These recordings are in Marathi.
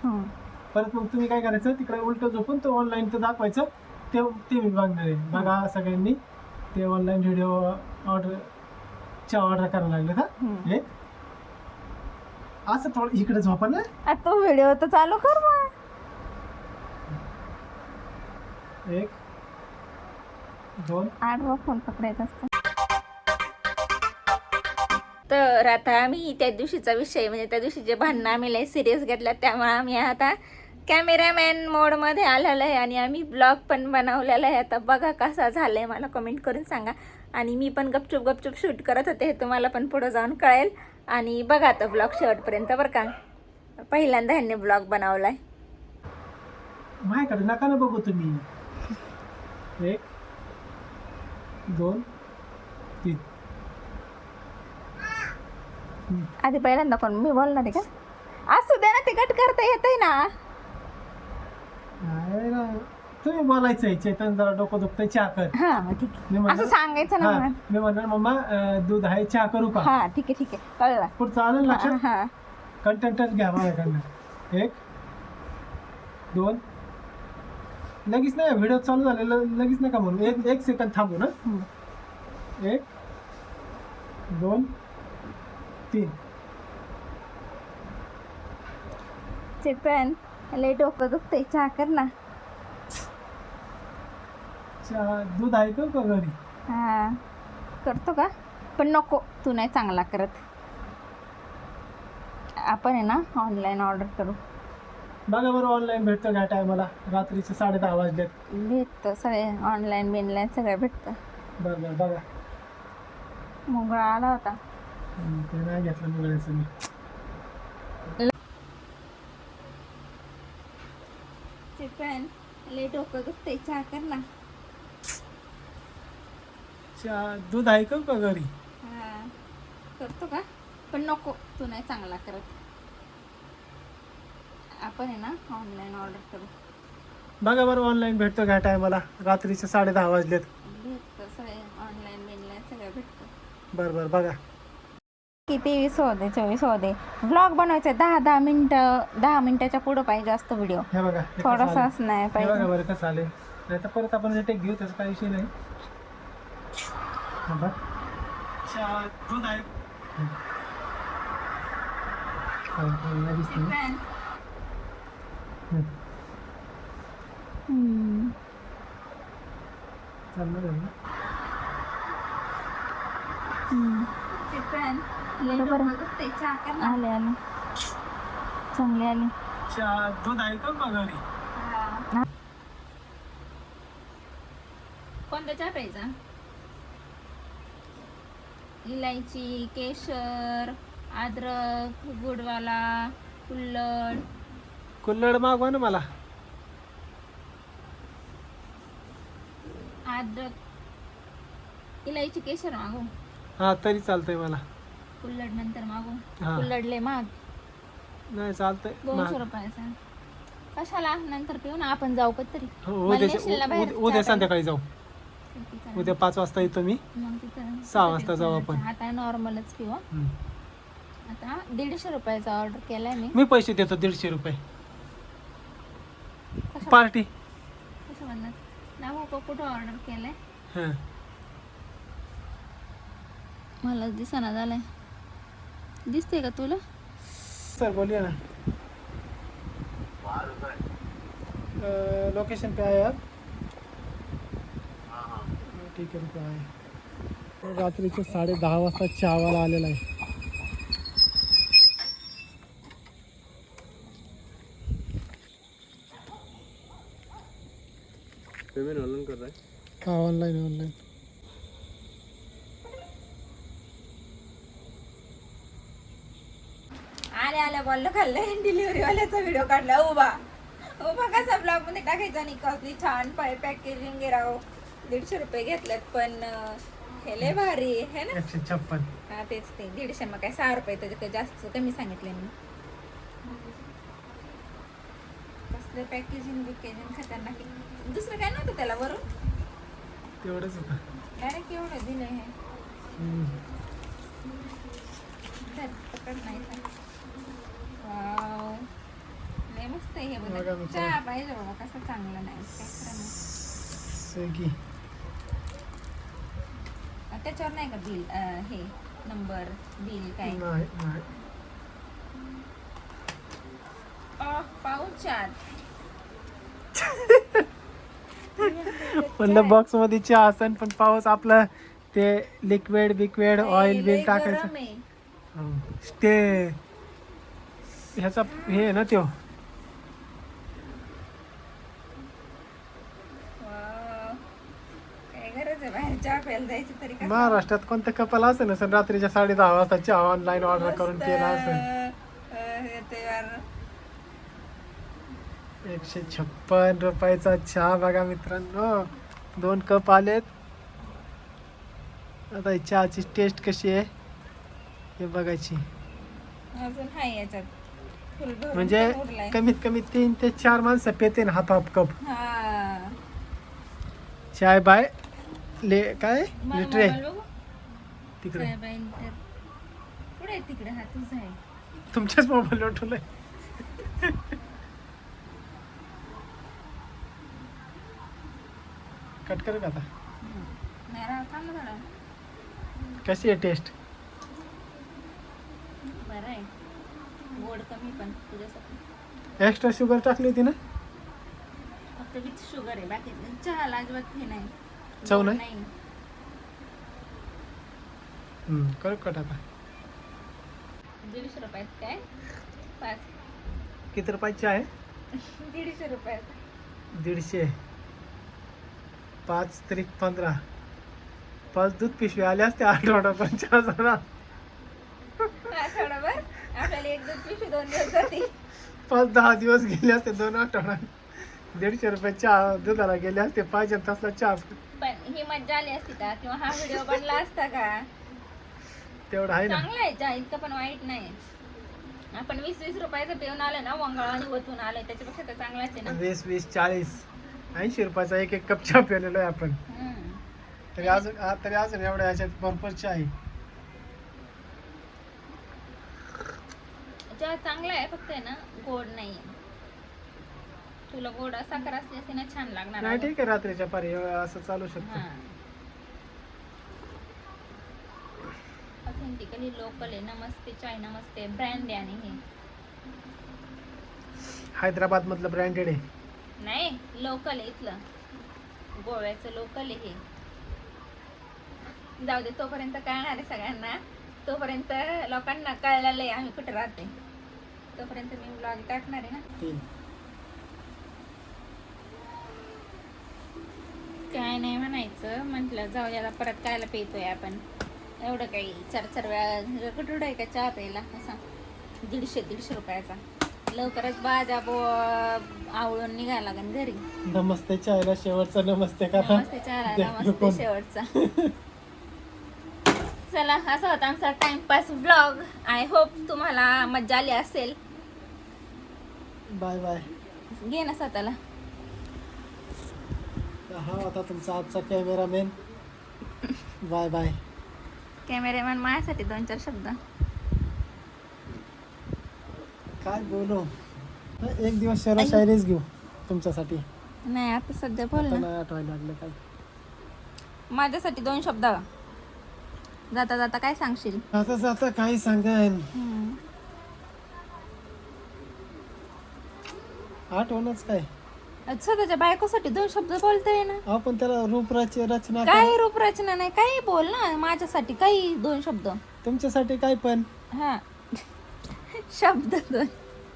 परत मग तुम्ही काय करायचं, तिकडे उलट झोपून तो ऑनलाईन तर दाखवायचं, ते मी बघणार आहे. बघा सगळ्यांनी ते ऑनलाईन व्हिडिओ ऑर्डर करायला लागले का हे असं थोडं इकडे झोपा ना. तो व्हिडिओ तर चालू कर मग. 1 2 आडवा फोन पकडायचा असतो. तर आता आम्ही त्या दिवशीचा विषय म्हणजे त्या दिवशी जे भांडणं आम्ही लय सिरियस घेतलं, त्यामुळे आम्ही आता कॅमेरामॅन मोडमध्ये आलेलं आहे आणि आम्ही ब्लॉग पण बनवलेला आहे. आता बघा कसा झाला आहे, मला कमेंट करून सांगा. आणि मी पण गपचूप शूट करत होते, हे तुम्हाला पण पुढं जाऊन कळेल. आणि बघा आता ब्लॉग शेवटपर्यंत बरं का. पहिल्यांदा ह्यांनी ब्लॉग बनवलाय. माझ्याकडे नका ना बघू तुम्ही. 1 2 3 आधी पहिल्यांदा कोण मी बोलणार आहे का? असू दे ना, ते कट करता येतंय ना. नाही ना, तुम्ही बोलायचंय चेतन जरा डोकं दुखतंय चहा कर. हा मग ठीक मी आहे, असं सांगायचं ना हा, मी म्हणणार मम्मा दूध आहे चहा करू का. हा ठीक आहे कळलं. पुढचं आलं ना लक्षात. हा कंटेंटच घ्या माझ्याकडनं. 1 2 लगेच नाही, व्हिडिओ चालू झालेला लगेच नका म्हणून. एक सेकंद थांबू ना. 1 2 3 चेतन लय डोकं दुखतंय, चहा कर ना. चहा दूध आहे का घरी. हा करतो का, पण नको, तू नाही चांगला करत. आपण आहे ना ऑनलाईन ऑर्डर करू. बघा बरं ऑनलाईन भेटतं घ्या टायमाला. रात्रीचे 10:30 वाजलेत. भेटतं सगळे ऑनलाईन बिनलाईन सगळं भेटतं. बरं बघा. मोगळा आला होता. ते नाही घेतलं मिळायचं मी. चेतन लय डोकं दुखतंय, चहा कर ना. चहा दूध आहे का घरी. हा करतो का, पण नको, तू नाही चांगला करत. आपण आहे ना ऑनलाईन ऑर्डर करू. बघा बरं ऑनलाईन भेटतं घ्या टायमाला. रात्रीचे 10:30 वाजलेत. भेटतं सगळे ऑनलाईन बिनलाईन सगळं भेटतं. बरं बघा. किती 20 होते 24 होते. व्लॉग बनवायचे 10 मिनिटं, 10 मिनिटाच्या पुढं पाहिजे जास्त व्हिडिओ. हे बघा हे कसं थोडासाच आलं. नाही हे पाहिजे. बघा बरं कसं आले. नाही तर परत आपण रिटेक घेऊ, त्याचा काही विषय नाही. हा बघ. चहा दूध आहे. नाही दिसतं ना. चालणार आहे ना. आले चांगले आले. चहा दूध आहे का घरी. कोणता चहा प्यायचा. इलायची, केशर, अद्रक, गुडवाला, कुल्हड मागवा ना मला. अद्रक, इलायची, केशर मागू. हा तरी चालतंय मला. कुल्हड नंतर मागू. हा. कुल्हडले माग नाही चालतंय. 200 रुपयाचा. कशाला नंतर पिऊ ना, आपण जाऊ कधीतरी. हो, मला नेशील ना बाहेर उद्या चहा संध्याकाळी जाऊ. प्यायला. उद्या 5 वाजता येतो मी. मग तिथं 6 वाजता जाऊ आपण. आता नॉर्मलच पिऊ. आता 150 रुपयाचा ऑर्डर केलाय मी पैसे देतो 150 रुपये. कशा पार्टी. कसं म्हणणार ना, कुठं ऑर्डर केलाय हां मला दिसाना झालाय. दिसते का तुला. सर बोलिए ना. लोकेशन पे आए आप. ठीक आहे रुपये आहे. रात्रीचे 10:30 वाजता चहावाला आलेला आहे. पेमेंट ऑनलाइन कर रहा है. हाँ ऑनलाइन. आल्या बोललं खाल्लंय. डिलिव्हरी वाल्याचा व्हिडिओ काढला उभा कसा ब्लॉग मध्ये टाकायचा. आणि कसली छान पॅकेजिंग राव. 150 रुपये घेतल्यात, पण हे लय भारी आहे ना. 156. हा तेच ते 150. मग काय 6 रुपये तर जास्त कमी सांगितले मी. कसलं पॅकेजिंग खतरनाक. दुसरं काय नव्हतं त्याला वरून. तेवढंच होतं. डायरेक्ट एवढं दिलंय हे. पकड नाही. वाव लय मस्त. आहे हे बघा बघा, मित्रांनो. चहा पाहिजे बाबा, कसं चांगलं नाही काय खरं नाही. स्विगी त्याच्यावर नाही का बिल, हे नंबर बिल काय? नाही नाही पाऊच चार. म्हणलं बॉक्स मध्ये चहा असेल पण पाऊस आपलं ते लिक्विड बिक्विड ऑइल बिल लय टाकायचं गरम आहे. ते ह्याचा हे आहे ना त्यो वाव. काय गरज आहे बाहेर चहा प्यायला जायची तरी कसं? महाराष्ट्रात कोणत्या कपाला असेल ना सर रात्रीच्या 10:30 वाजता चहा ऑनलाईन ऑर्डर करून मस्त, केला असेल. हे ते यार. 156 रुपयाचा चहा बघा मित्रांनो, 2 कप आलेत. आता ही चहाची टेस्ट कशी आहे हे बघायची. अजून हाय याच्यात फुल भरून म्हणजे पण उरलाय. कमीत कमी 3 ते 4 माणसं पेते ना हाफ कप हा. चाय बाय काय मला लिटर आहे मोबाईल बघू. तिकडे काय बाई लिटर. पुढे आहे तिकडे, हा तुझा आहे. तुमच्याच मोबाईल ठेवलंय. कट करू का आता? नाही राव, थांब ना थोडा. कशी आहे टेस्ट? बरं आहे, गोड कमी पण तुझ्यासाठी. एक्स्ट्रा शुगर टाकली होती ना? फक्त विथ शुगर आहे, बाकी चहाला अजिबात हे नाही. चव गोड नाही? करू कट आता. 150 रुपयात काय? 5. किती रुपयाची आहे? 150 रुपयात. 150. 5 त्रिक 15. 5 दूध पिशवी आले असते आठवडा 50,000. आठवडाभर आपल्याला एक दूध पिशवी 2 दिवस जाते. 5-10 दिवस गेले असते 2 आठवडा. 150 रुपये चहा दुधाला गेले असते. पाहिजे तसला चहा पण ही मज्जा आली असती का, किंवा हा व्हिडिओ बनला असता का? तेवढं आहे ना. चांगला आहे चहा, इतकं पण वाईट नाही. आपण 20-20 रुपयाचं पिऊन आलं ना, वंगाळ आणि वतून आलंय, त्याच्यापेक्षा तर चांगलाच आहे ना. 20-20 40 80 रुपयाचा एक कप चहा पिलेलो आहे आपण. हम्म. तरी अजून एवढ्या याच्यात भरपूर चहा आहे. चहा चांगला आहे, फक्त आहे ना गोड नाही. तुला गोड साखर असली असते ना, छान लागणार. नाही ठीक आहे, रात्रीच्या पारी असं चालू शकतो. ऑथेंटिकली लोकल आहे. नमस्ते चाय, नमस्ते ब्रँड आहे. आणि हे हैदराबाद मधलं ब्रँडेड आहे. नाही, लोकल आहे इथलं, गोव्याचं लोकल आहे हे. जाऊ दे, तोपर्यंत कळणार आहे सगळ्यांना. तोपर्यंत लोकांना कळलेलं आहे आम्ही कुठे राहते. तोपर्यंत मी ब्लॉग टाकणार आहे ना. 3. काय नाही म्हणायचं, म्हटलं जाऊ द्या, परत कायला पितोय आपण. एवढं काही 4-4 वेळा कुठं आहे का चहा प्यायला असा. 150 रुपयाचा. लवकरच बाजा आवळून निघायला लागेल घरी. नमस्ते चायला शेवटचा नमस्ते करा. नमस्ते चहाला, नमस्ते शेवटचा. चला, असा होता आमचा टाइमपास ब्लॉग. आय होप तुम्हाला मजा आली असेल. Bye bye. घे ना स्वतःला. हा होता तुमचा आजचा कॅमेरामॅन. Bye bye. कॅमेरामॅन माझ्यासाठी 2-4 शब्द. काय बोलू, एक दिवस शहरा शायरीच घेऊ तुमच्यासाठी. नाही, आता सध्या बोल आता ना. नाही आठवायला लागलं काय. माझ्यासाठी 2 शब्द. जाता जाता काय सांगशील? आता जाता काही सांगेन, आठवणच काय. स्वतःच्या बायकोसाठी 2 शब्द बोलताय ना. आपण त्याला रचना काही रूपरचना नाही, काही बोल ना. माझ्यासाठी काही 2 शब्द. तुमच्यासाठी काय पण. हा. शब्द 2.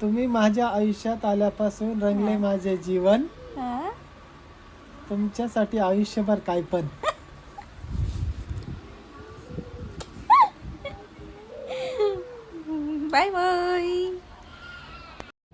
तुम्ही माझ्या आयुष्यात आल्यापासून रंगले माझे जीवन. हा. तुमच्यासाठी आयुष्यभर काय पण. Bye bye.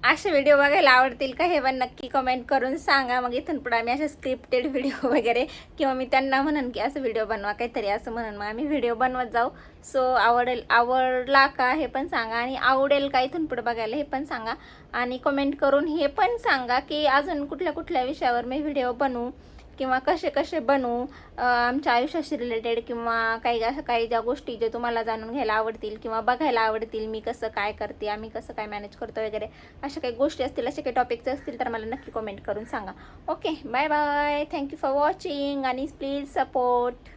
असे व्हिडिओ बघायला आवडतील का हे पण नक्की कमेंट करून सांगा. मग इथून पुढे आम्ही असे स्क्रिप्टेड व्हिडिओ वगैरे, किंवा मी त्यांना म्हणन की असं व्हिडिओ बनवा काहीतरी असं म्हणून, मग आम्ही व्हिडिओ बनवत जाऊ. सो आवडला का हे पण सांगा, आणि आवडेल का इथून पुढे बघायला हे पण सांगा. आणि कमेंट करून हे पण सांगा की अजून कुठल्या कुठल्या विषयावर मी व्हिडिओ बनवू, किंवा कसे कसे बनवू आमच्या आयुष्याशी रिलेटेड, किंवा काही असं काही ज्या गोष्टी जे तुम्हाला जाणून घ्यायला आवडतील किंवा बघायला आवडतील, मी कसं काय करते, आम्ही कसं काय मॅनेज करतो वगैरे, अशा काही गोष्टी असतील, असे काही टॉपिक्स असतील तर मला नक्की कमेंट करून सांगा. Okay, bye bye, thank you for watching आणि प्लीज सपोर्ट.